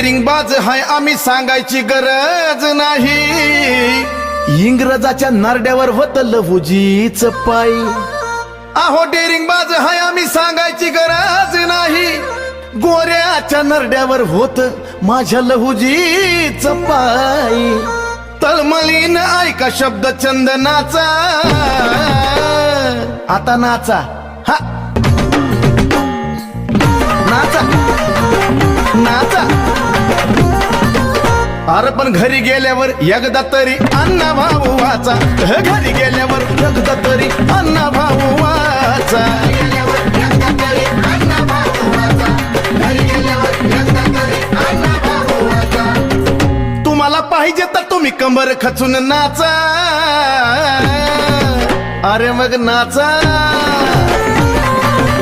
Daring बाज हाय आम्ही सांगायची गरज नाही। इंग्रजाच्या नारड्यावर होत लहुजीच पाय। अहो डेरिंग बाज हाय आम्ही सांगायची गरज नाही। गोऱ्याच्या नरड्यावर होत माझ्या लहुजीच पाय। तळमळीन ऐका शब्द चंदनाचा, आता नाचा हा नाचा नाचा। अरे पण घरी गेल्यावर एकदा तरी अण्णा भाऊ वाचा, घरी गेल्यावर एकदा तरी अण्णा भाऊ वाचा। तुम्हाला पाहिजे तर तुम्ही कंबर खचून नाचा, अरे मग नाचा।